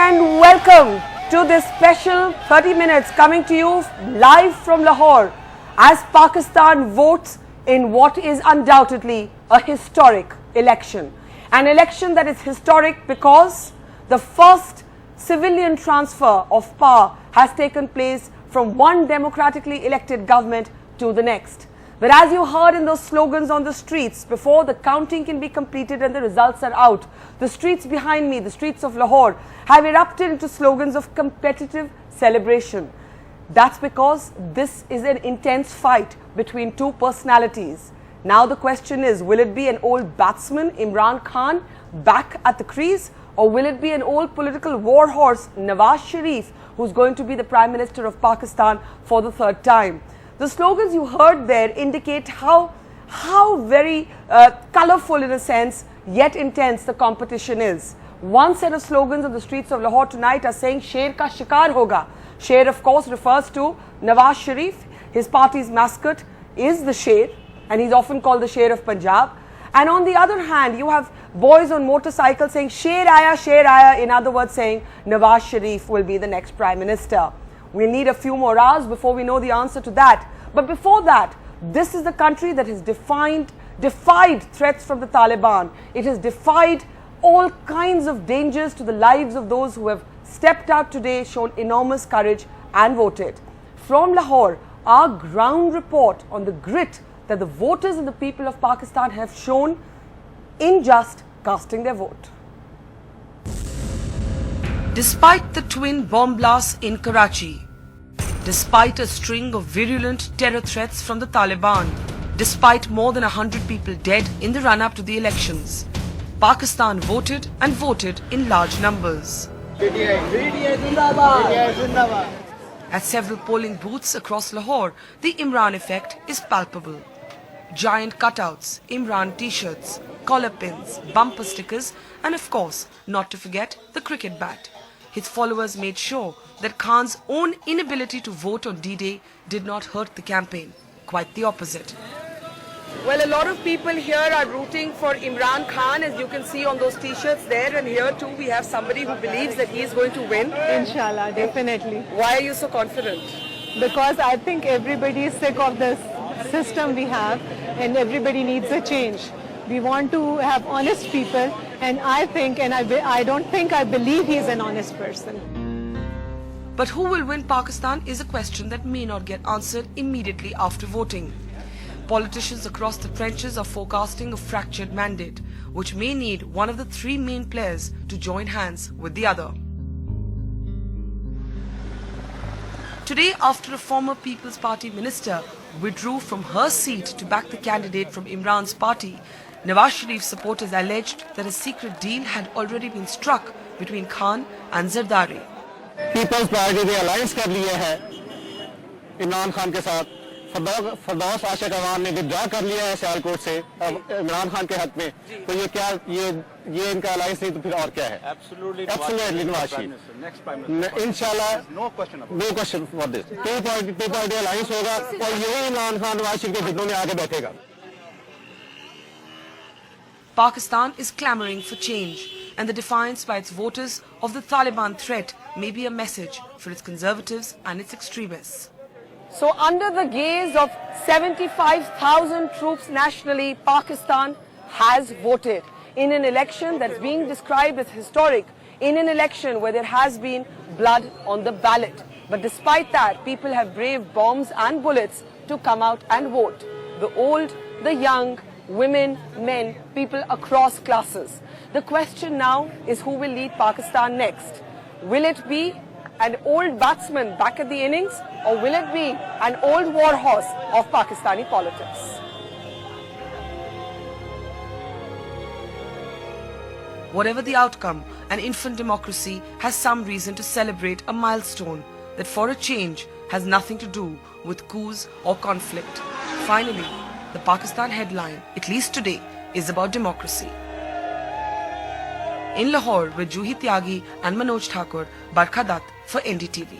and welcome to this special 30 minutes coming to you live from Lahore as Pakistan votes in what is undoubtedly a historic election. An election that is historic because the first civilian transfer of power has taken place from one democratically elected government to the next. But as you heard in those slogans on the streets, before the counting can be completed and the results are out, the streets behind me, the streets of Lahore, have erupted into slogans of competitive celebration. That's because this is an intense fight between two personalities. Now the question is, will it be an old batsman, Imran Khan, back at the crease, or will it be an old political warhorse, Nawaz Sharif, who's going to be the Prime Minister of Pakistan for the third time? The slogans you heard there indicate how very colourful in a sense, yet intense the competition is. One set of slogans on the streets of Lahore tonight are saying SHER ka shikar hoga. SHER of course refers to Nawaz Sharif. His party's mascot is the SHER and he's often called the SHER of Punjab. And on the other hand, you have boys on motorcycles saying SHER aaya, in other words saying Nawaz Sharif will be the next Prime Minister. We'll need a few more hours before we know the answer to that. But before that, this is the country that has defied threats from the Taliban. It has defied all kinds of dangers to the lives of those who have stepped out today, shown enormous courage and voted. From Lahore, our ground report on the grit that the voters and the people of Pakistan have shown in just casting their vote. Despite the twin bomb blasts in Karachi, despite a string of virulent terror threats from the Taliban, despite more than 100 people dead in the run-up to the elections, Pakistan voted and voted in large numbers. At several polling booths across Lahore, the Imran effect is palpable. Giant cutouts, Imran t-shirts, collar pins, bumper stickers, and of course, not to forget the cricket bat. His followers made sure that Khan's own inability to vote on D-Day did not hurt the campaign. Quite the opposite. Well, a lot of people here are rooting for Imran Khan, as you can see on those t-shirts there, and here too we have somebody who believes that he is going to win. Inshallah, definitely. Why are you so confident? Because I think everybody is sick of this system we have and everybody needs a change. We want to have honest people, and I think, and I believe he's an honest person. But who will win Pakistan is a question that may not get answered immediately after voting. Politicians across the trenches are forecasting a fractured mandate, which may need one of the three main players to join hands with the other. Today, after a former People's Party minister withdrew from her seat to back the candidate from Imran's party, Nawaz Sharif's supporters alleged that a secret deal had already been struck between Khan and Zardari. Peoples party ने alliance कर लिया है इमरान खान के साथ फरदौस आशिक अवान ने withdraw कर लिया है सियालकोट से इमरान खान के हक में तो ये क्या ये इनका अलायंस नहीं तो फिर और क्या है एब्सोल्युटली नवाज शरीफ इंशाल्लाह no question for this two party alliance होगा और यही इमरान खान नवाज शरीफ के घुटनों में आके बैठेगा. Pakistan is clamoring for change, and the defiance by its voters of the Taliban threat may be a message for its conservatives and its extremists. So under the gaze of 75,000 troops nationally, Pakistan has voted in an election that's being described as historic, in an election where there has been blood on the ballot. But despite that, people have braved bombs and bullets to come out and vote. The old, the young, women, men, people across classes. The question now is who will lead Pakistan next? Will it be an old batsman back at the innings, or will it be an old warhorse of Pakistani politics? Whatever the outcome, an infant democracy has some reason to celebrate a milestone that for a change has nothing to do with coups or conflict. Finally, the Pakistan headline, at least today, is about democracy. In Lahore with Juhi Tyagi and Manoj Thakur, Barkha Dutt for NDTV.